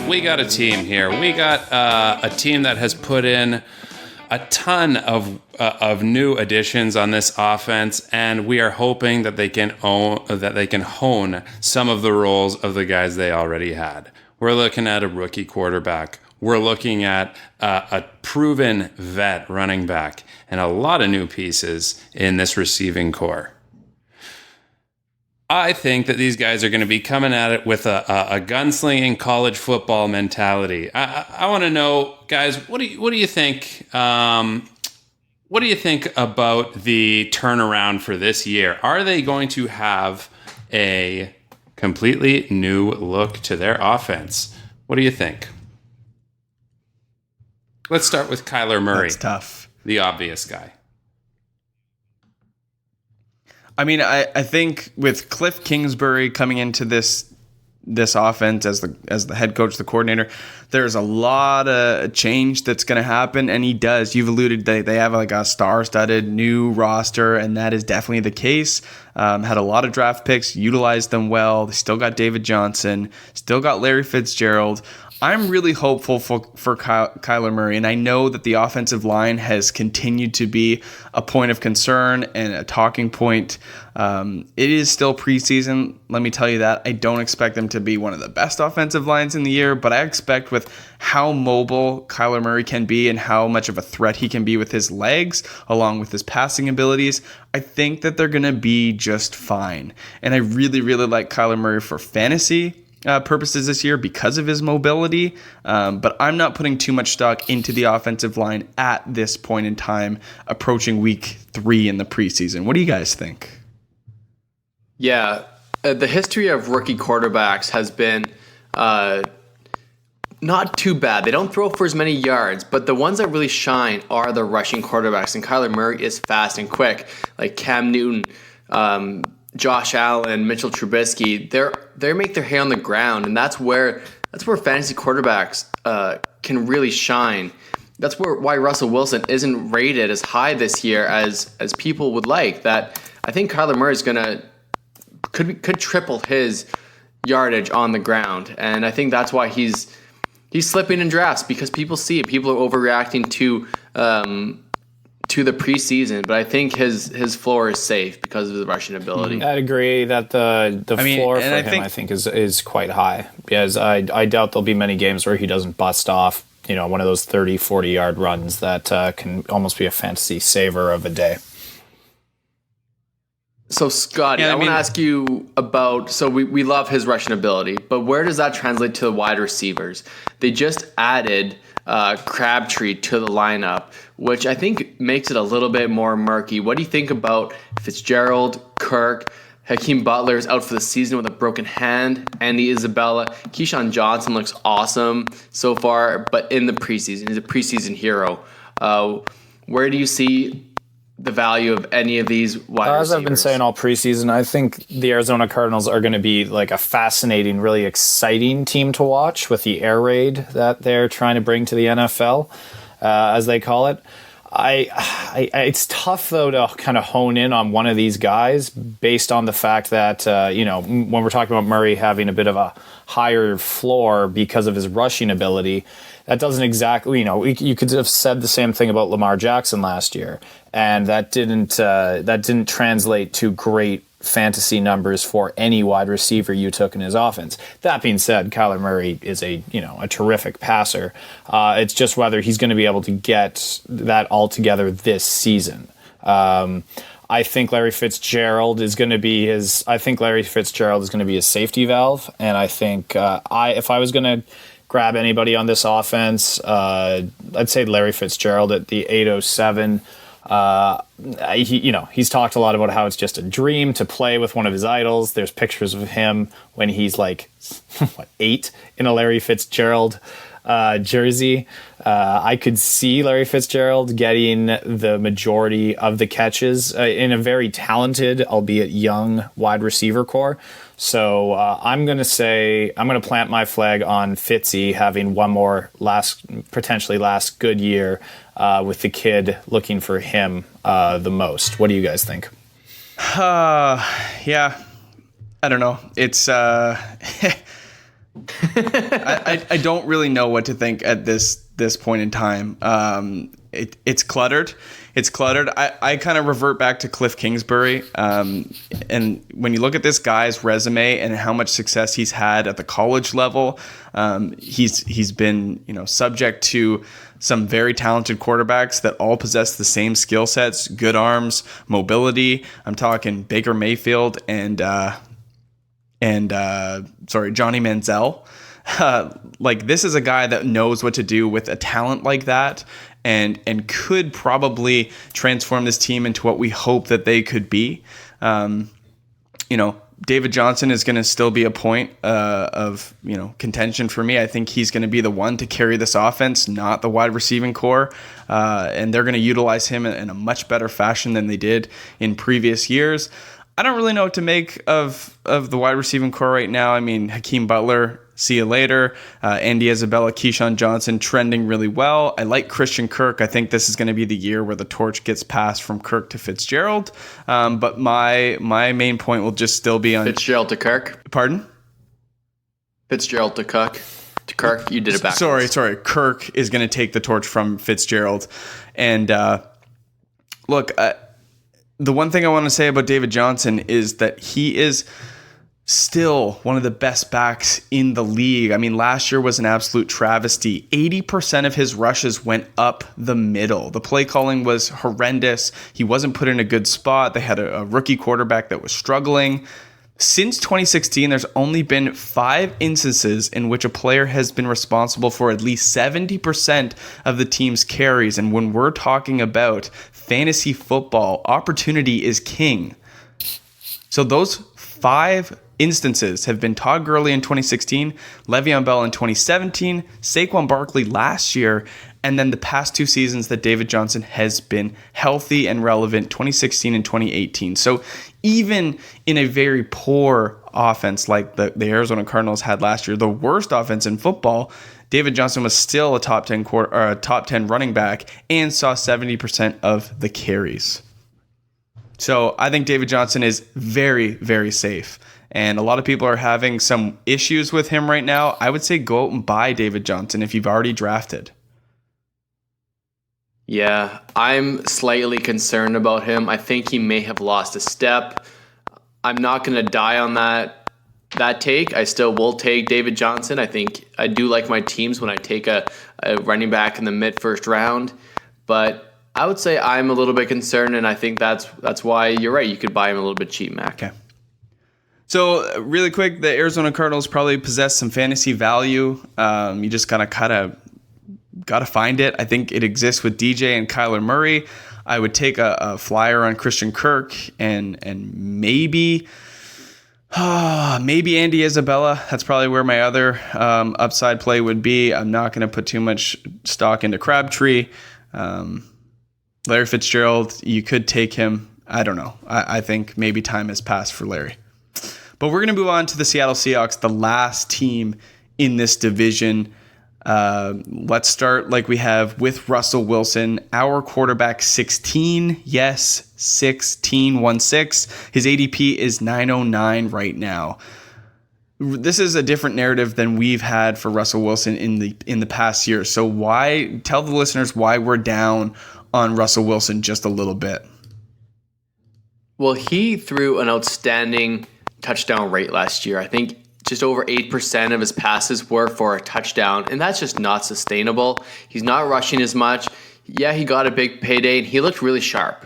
We got a team here. We got a team that has put in a ton of new additions on this offense, and we are hoping that they can hone some of the roles of the guys they already had. We're looking at a rookie quarterback. We're looking at a proven vet running back, and a lot of new pieces in this receiving core. I think that these guys are going to be coming at it with a gunslinging college football mentality. I want to know, guys, what do you think? What do you think about the turnaround for this year? Are they going to have a completely new look to their offense? What do you think? Let's start with Kyler Murray. That's tough. The obvious guy. I mean, I think with Cliff Kingsbury coming into this offense as the head coach, the coordinator, there's a lot of change that's going to happen, and he does. You've alluded they have like a star-studded new roster, and that is definitely the case. Had a lot of draft picks, utilized them well. They still got David Johnson, still got Larry Fitzgerald. I'm really hopeful for Kyler Murray, and I know that the offensive line has continued to be a point of concern and a talking point. It is still preseason, let me tell you that. I don't expect them to be one of the best offensive lines in the year, but I expect with how mobile Kyler Murray can be and how much of a threat he can be with his legs, along with his passing abilities, I think that they're going to be just fine. And I really, really like Kyler Murray for fantasy purposes this year because of his mobility, but I'm not putting too much stock into the offensive line at this point in time, approaching week 3 in the preseason. What do you guys think? Yeah, the history of rookie quarterbacks has been not too bad. They don't throw for as many yards, but the ones that really shine are the rushing quarterbacks, and Kyler Murray is fast and quick, like Cam Newton, Josh Allen, Mitchell Trubisky. They make their hay on the ground, and that's where fantasy quarterbacks can really shine. That's why Russell Wilson isn't rated as high this year as people would like. That I think Kyler Murray is could triple his yardage on the ground, and I think that's why he's slipping in drafts, because people see it. People are overreacting to the preseason, but I think his floor is safe because of the rushing ability. I'd agree that the floor for him, I think, is quite high, because I doubt there'll be many games where he doesn't bust off, one of those 30, 40-yard runs that can almost be a fantasy saver of a day. So, Scotty, I want to ask you about, so we love his rushing ability, but where does that translate to the wide receivers? They just added Crabtree to the lineup, which I think makes it a little bit more murky. What do you think about Fitzgerald, Kirk, Hakeem Butler is out for the season with a broken hand, Andy Isabella, Keyshawn Johnson looks awesome so far, but in the preseason, he's a preseason hero. Where do you see the value of any of these wide receivers? As I've been saying all preseason, I think the Arizona Cardinals are going to be like a fascinating, really exciting team to watch with the air raid that they're trying to bring to the NFL, as they call it. It's tough, though, to kind of hone in on one of these guys based on the fact that, when we're talking about Murray having a bit of a higher floor because of his rushing ability, that doesn't exactly, you could have said the same thing about Lamar Jackson last year, and that didn't translate to great fantasy numbers for any wide receiver you took in his offense. That being said, Kyler Murray is a terrific passer. It's just whether he's going to be able to get that all together this season. I think Larry Fitzgerald is going to be his safety valve, and I think if I was going to grab anybody on this offense, I'd say Larry Fitzgerald at the 807. He's talked a lot about how it's just a dream to play with one of his idols. There's pictures of him when he's like 8 in a Larry Fitzgerald jersey. I could see Larry Fitzgerald getting the majority of the catches in a very talented, albeit young, wide receiver core. So I'm going to plant my flag on Fitzy having one more potentially last good year with the kid looking for him the most. What do you guys think? Yeah, I don't know. It's I don't really know what to think at this point in time. It's cluttered. I kind of revert back to Cliff Kingsbury. And when you look at this guy's resume and how much success he's had at the college level, he's been subject to some very talented quarterbacks that all possess the same skill sets, good arms, mobility. I'm talking Baker Mayfield and Johnny Manziel. Like, this is a guy that knows what to do with a talent like that, and could probably transform this team into what we hope that they could be. David Johnson is going to still be a point of contention for me. I think he's going to be the one to carry this offense, not the wide receiving core, and they're going to utilize him in a much better fashion than they did in previous years. I don't really know what to make of the wide receiving core right now. I mean, Hakeem Butler, see you later. Andy Isabella, Keyshawn Johnson trending really well. I like Christian Kirk. I think this is going to be the year where the torch gets passed from Kirk to Fitzgerald. But my main point will just still be on Fitzgerald to Kirk. Pardon? Fitzgerald to Kirk. To Kirk, you did it back. Sorry. Kirk is going to take the torch from Fitzgerald. And look, the one thing I want to say about David Johnson is that he is still one of the best backs in the league. I mean, last year was an absolute travesty. 80% of his rushes went up the middle. The play calling was horrendous. He wasn't put in a good spot. They had a rookie quarterback that was struggling. Since 2016, there's only been 5 instances in which a player has been responsible for at least 70% of the team's carries. And when we're talking about fantasy football, opportunity is king. So those 5 instances have been Todd Gurley in 2016, Le'Veon Bell in 2017, Saquon Barkley last year, and then the past 2 seasons that David Johnson has been healthy and relevant, 2016 and 2018. So even in a very poor offense like the Arizona Cardinals had last year, the worst offense in football, David Johnson was still a top 10 running back and saw 70% of the carries. So I think David Johnson is very, very safe. And a lot of people are having some issues with him right now. I would say go out and buy David Johnson if you've already drafted. Yeah, I'm slightly concerned about him. I think he may have lost a step. I'm not going to die on that take. I still will take David Johnson. I think I do like my teams when I take a running back in the mid-first round. But I would say I'm a little bit concerned, and I think that's why you're right. You could buy him a little bit cheap, Mac. Okay. So really quick, the Arizona Cardinals probably possess some fantasy value. You just got to find it. I think it exists with DJ and Kyler Murray. I would take a flyer on Christian Kirk and maybe Andy Isabella. That's probably where my other upside play would be. I'm not going to put too much stock into Crabtree. Larry Fitzgerald, you could take him. I don't know. I think maybe time has passed for Larry. But we're going to move on to the Seattle Seahawks, the last team in this division. Let's start like we have with Russell Wilson, our quarterback 16. Yes, 16. His ADP is 909 right now. This is a different narrative than we've had for Russell Wilson in the past year. So tell the listeners why we're down on Russell Wilson just a little bit. Well, he threw an outstanding touchdown rate last year. I think just over 8% of his passes were for a touchdown, and that's just not sustainable. He's not rushing as much. Yeah, he got a big payday, and he looked really sharp.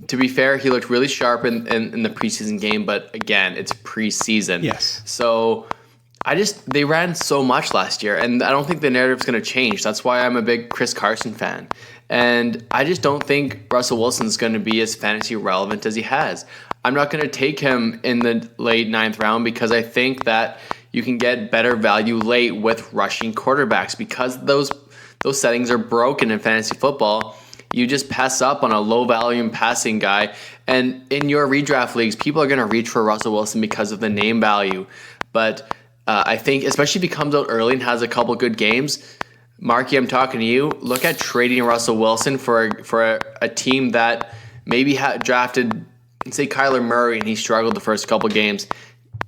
To be fair, he looked really sharp in the preseason game, but again, it's preseason. Yes. So they ran so much last year, and I don't think the narrative's going to change. That's why I'm a big Chris Carson fan. And I just don't think Russell Wilson's going to be as fantasy relevant as he has. I'm not going to take him in the late 9th round because I think that you can get better value late with rushing quarterbacks because those settings are broken in fantasy football. You just pass up on a low volume passing guy. And in your redraft leagues, people are going to reach for Russell Wilson because of the name value. But I think, especially if he comes out early and has a couple good games, Marky, I'm talking to you. Look at trading Russell Wilson for a team that maybe had drafted, say, Kyler Murray, and he struggled the first couple games.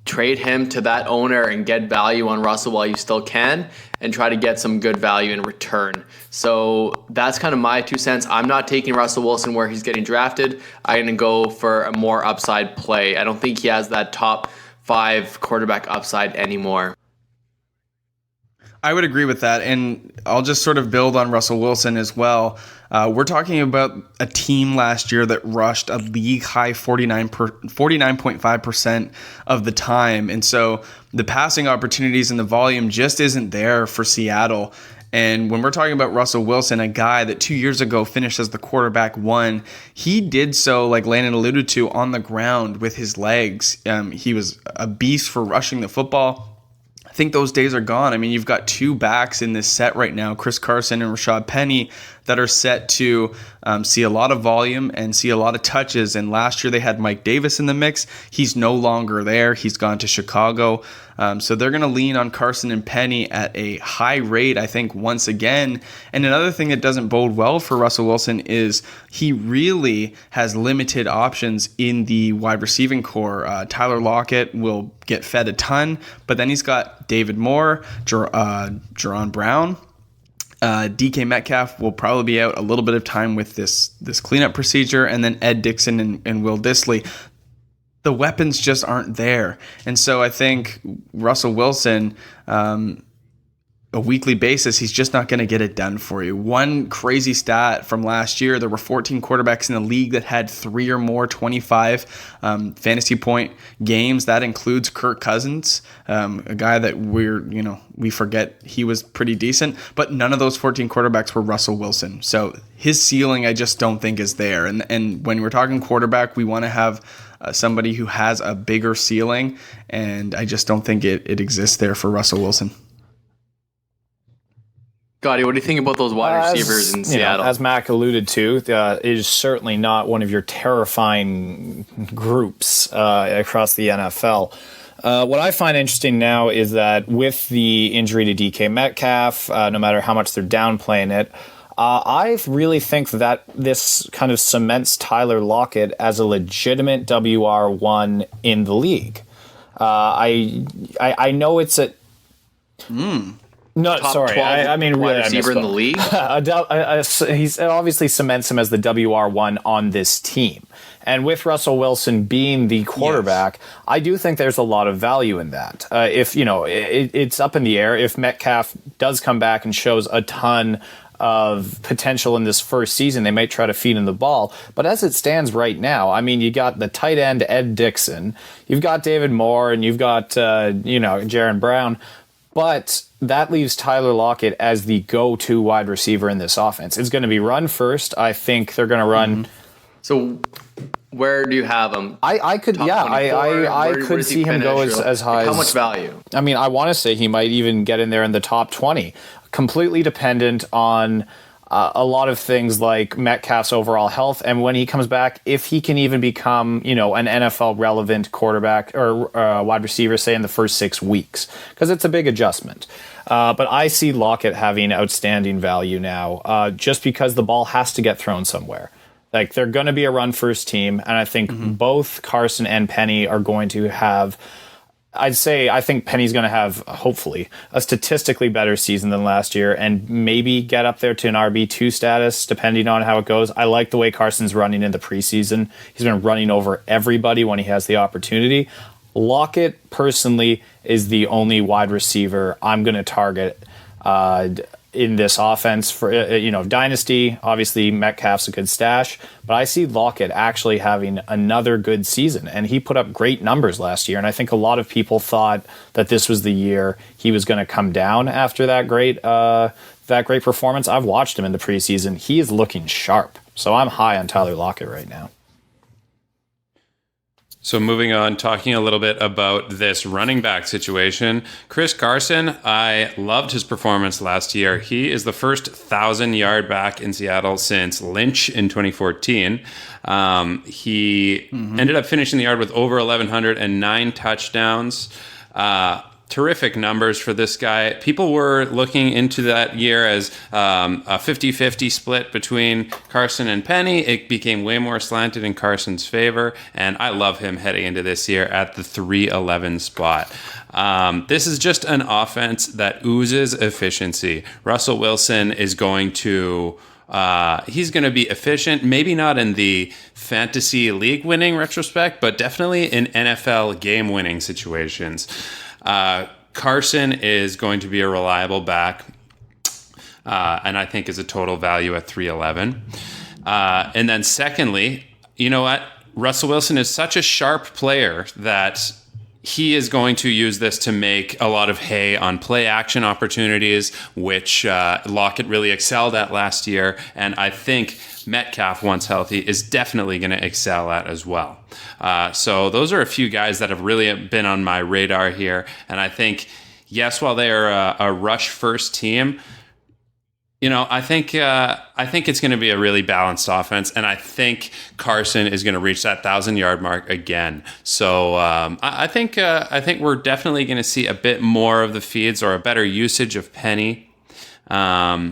Trade him to that owner and get value on Russell while you still can, and try to get some good value in return. So that's kind of my 2 cents. I'm not taking Russell Wilson where he's getting drafted. I'm going to go for a more upside play. I don't think he has that top 5 quarterback upside anymore. I would agree with that, and I'll just sort of build on Russell Wilson as well. We're talking about a team last year that rushed a league high 49.5% of the time. And so the passing opportunities and the volume just isn't there for Seattle. And when we're talking about Russell Wilson, a guy that 2 years ago finished as the quarterback one, he did so, like Landon alluded to, on the ground with his legs. He was a beast for rushing the football. I think those days are gone. I mean, you've got two backs in this set right now, Chris Carson and Rashad Penny, that are set to see a lot of volume and see a lot of touches. And last year they had Mike Davis in the mix. He's no longer there. He's gone to Chicago. So they're going to lean on Carson and Penny at a high rate, I think, once again. And another thing that doesn't bode well for Russell Wilson is he really has limited options in the wide receiving core. Tyler Lockett will get fed a ton, but then he's got David Moore, Jerron Brown. DK Metcalf will probably be out a little bit of time with this cleanup procedure, and then Ed Dixon and Will Dissly. The weapons just aren't there. And so I think Russell Wilson, a weekly basis, he's just not going to get it done for you. One crazy stat from last year, there were 14 quarterbacks in the league that had 3 or more 25 fantasy point games. That includes Kirk Cousins, a guy that we forget he was pretty decent, but none of those 14 quarterbacks were Russell Wilson. So his ceiling, I just don't think is there. And when we're talking quarterback, we want to have somebody who has a bigger ceiling, and I just don't think it exists there for Russell Wilson. Gotti, what do you think about those wide receivers in Seattle? As Mac alluded to, it is certainly not one of your terrifying groups across the NFL. What I find interesting now is that with the injury to DK Metcalf, no matter how much they're downplaying it, I really think that this kind of cements Tyler Lockett as a legitimate WR1 in the league. I know it's a... No, top sorry. 12 I mean, really, wide receiver in the league. It obviously cements him as the WR1 on this team. And with Russell Wilson being the quarterback, yes, I do think there's a lot of value in that. It's up in the air. If Metcalf does come back and shows a ton of potential in this first season, they might try to feed him the ball. But as it stands right now, I mean, you got the tight end Ed Dixon, you've got David Moore, and you've got Jaron Brown. But that leaves Tyler Lockett as the go-to wide receiver in this offense. It's going to be run first. I think they're going to run. So where do you have him? I could see him go as high as... How much value? I mean, I want to say he might even get in there in the top 20. Completely dependent on a lot of things like Metcalf's overall health, and when he comes back, if he can even become, an NFL relevant quarterback or wide receiver, say in the first 6 weeks, because it's a big adjustment. But I see Lockett having outstanding value now, just because the ball has to get thrown somewhere. Like, they're going to be a run first team, and I think both Carson and Penny are going to have... I think Penny's going to have, hopefully, a statistically better season than last year and maybe get up there to an RB2 status, depending on how it goes. I like the way Carson's running in the preseason. He's been running over everybody when he has the opportunity. Lockett, personally, is the only wide receiver I'm going to target in this offense for Dynasty. Obviously, Metcalf's a good stash, but I see Lockett actually having another good season, and he put up great numbers last year, and I think a lot of people thought that this was the year he was going to come down after that great performance. I've watched him in the preseason. He is looking sharp, so I'm high on Tyler Lockett right now. So moving on, talking a little bit about this running back situation. Chris Carson, I loved his performance last year. He is the first 1,000-yard back in Seattle since Lynch in 2014. He ended up finishing the yard with over 1,100 and 9 touchdowns. Terrific numbers for this guy. People were looking into that year as a 50-50 split between Carson and Penny. It became way more slanted in Carson's favor, and I love him heading into this year at the 311 spot. This is just an offense that oozes efficiency. Russell Wilson is going to... he's going to be efficient, maybe not in the fantasy league winning retrospect, but definitely in NFL game winning situations. Carson is going to be a reliable back. and I think is a total value at 311. And then secondly, you know what? Russell Wilson is such a sharp player that he is going to use this to make a lot of hay on play action opportunities, which Lockett really excelled at last year. And I think Metcalf, once healthy, is definitely going to excel at as well. So those are a few guys that have really been on my radar here. And I think, yes, while they are a rush first team, you know, I think it's going to be a really balanced offense, and I think Carson is going to reach that 1,000-yard mark again. So I think we're definitely going to see a bit more of the feeds or a better usage of Penny. But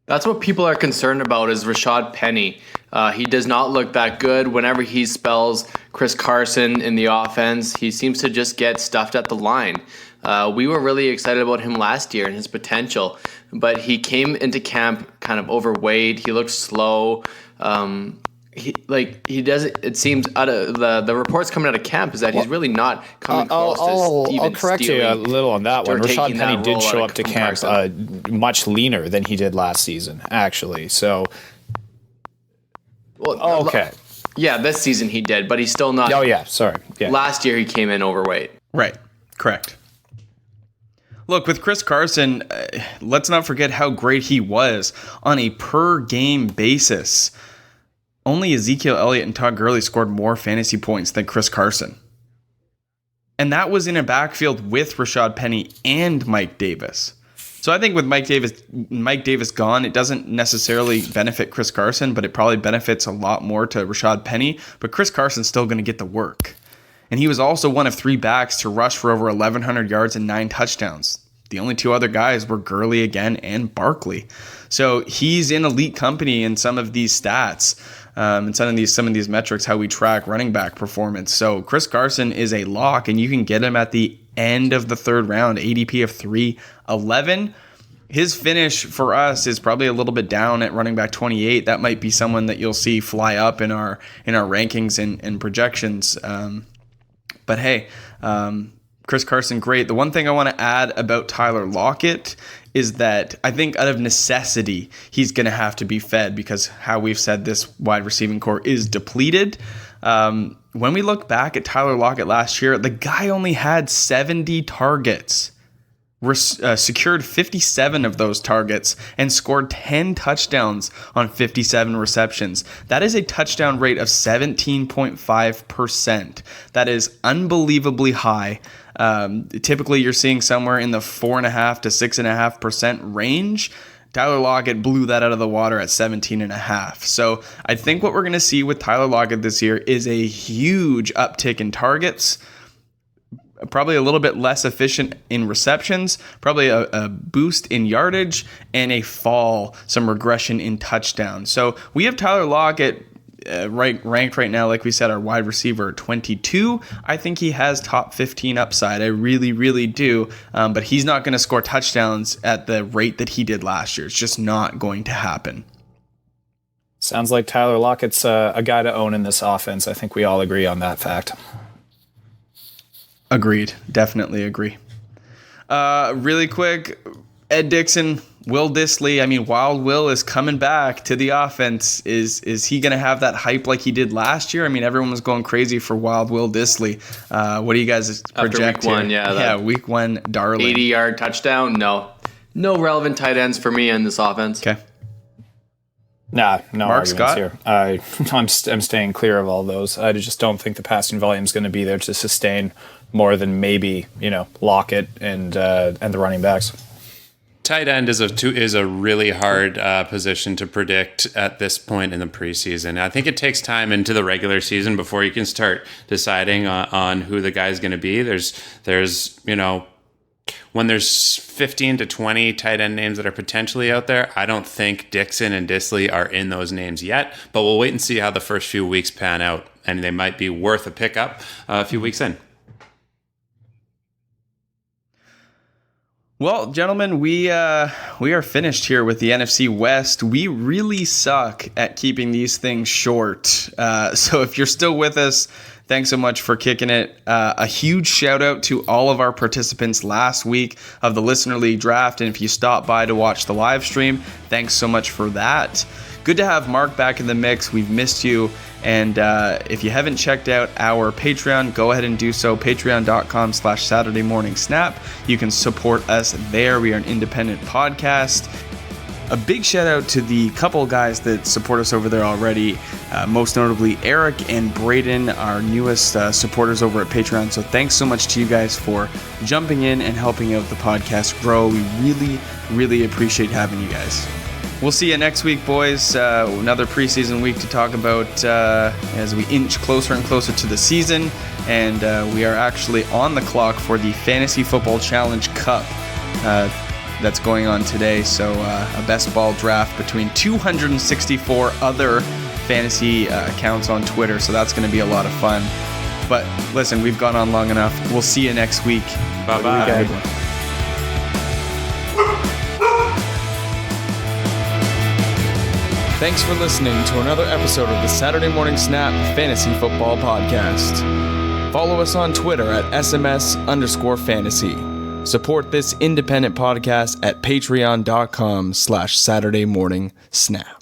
that's what people are concerned about is Rashad Penny. He does not look that good. Whenever he spells Chris Carson in the offense, he seems to just get stuffed at the line. We were really excited about him last year and his potential, but he came into camp kind of overweight. He looked slow. It seems out of the reports coming out of camp is that he's really not coming close to even I'll correct you a little on that one. Rashad Penny did show up to camp much leaner than he did last season, actually. So, okay. Yeah, this season he did, but he's still not. Oh, yeah, sorry. Yeah. Last year he came in overweight. Right, correct. Look, with Chris Carson, let's not forget how great he was on a per-game basis. Only Ezekiel, Elliott, and Todd Gurley scored more fantasy points than Chris Carson. And that was in a backfield with Rashad Penny and Mike Davis. So I think with Mike Davis gone, it doesn't necessarily benefit Chris Carson, but it probably benefits a lot more to Rashad Penny. But Chris Carson's still going to get the work. And he was also one of 3 backs to rush for over 1,100 yards and 9 touchdowns. The only 2 other guys were Gurley again and Barkley. So he's in elite company in some of these stats and some of these metrics, how we track running back performance. So Chris Carson is a lock, and you can get him at the end of the 3rd round, ADP of 311. His finish for us is probably a little bit down at running back 28. That might be someone that you'll see fly up in our rankings and projections. But hey, Chris Carson, great. The one thing I want to add about Tyler Lockett is that I think out of necessity, he's going to have to be fed because how we've said this wide receiving core is depleted. When we look back at Tyler Lockett last year, the guy only had 70 targets, secured 57 of those targets, and scored 10 touchdowns on 57 receptions. That is a touchdown rate of 17.5%. That is unbelievably high. Typically, you're seeing somewhere in the 4.5 to 6.5% range. Tyler Lockett blew that out of the water at 17.5. So I think what we're going to see with Tyler Lockett this year is a huge uptick in targets, probably a little bit less efficient in receptions, probably a boost in yardage, and some regression in touchdowns. So we have Tyler Lockett ranked right now, like we said, our wide receiver 22. I think he has top 15 upside. I really, really do. But he's not going to score touchdowns at the rate that he did last year. It's just not going to happen. Sounds like Tyler Lockett's a guy to own in this offense. I think we all agree on that fact. Agreed. Definitely agree. Really quick, Ed Dixon, Will Dissly. I mean, Wild Will is coming back to the offense. Is he going to have that hype like he did last year? I mean, everyone was going crazy for Wild Will Dissly. What do you guys project After week here? 1, yeah. Week 1, darling. 80-yard touchdown? No relevant tight ends for me in this offense. Okay. No Mark arguments Scott? here. I'm staying clear of all those. I just don't think the passing volume is going to be there to sustain more than maybe Lockett and the running backs. Tight end is a really hard position to predict at this point in the preseason. I think it takes time into the regular season before you can start deciding on who the guy's going to be. There's when there's 15 to 20 tight end names that are potentially out there, I don't think Dixon and Dissly are in those names yet, but we'll wait and see how the first few weeks pan out, and they might be worth a pickup a few weeks in. Well, gentlemen, we are finished here with the NFC West. We really suck at keeping these things short. So if you're still with us, thanks so much for kicking it. A huge shout out to all of our participants last week of the Listener League draft. And if you stopped by to watch the live stream, thanks so much for that. Good to have Mark back in the mix. We've missed you. And if you haven't checked out our Patreon, go ahead and do so. Patreon.com/Saturday Morning Snap. You can support us there. We are an independent podcast. A big shout out to the couple guys that support us over there already. Most notably Eric and Braden, our newest supporters over at Patreon. So thanks so much to you guys for jumping in and helping out the podcast grow. We really, really appreciate having you guys. We'll see you next week, boys. Another preseason week to talk about as we inch closer and closer to the season. And we are actually on the clock for the Fantasy Football Challenge Cup that's going on today. So a best ball draft between 264 other fantasy accounts on Twitter. So that's going to be a lot of fun. But listen, we've gone on long enough. We'll see you next week. Bye-bye. Thanks for listening to another episode of the Saturday Morning Snap Fantasy Football Podcast. Follow us on Twitter at SMS_fantasy. Support this independent podcast at patreon.com/Saturday Morning Snap.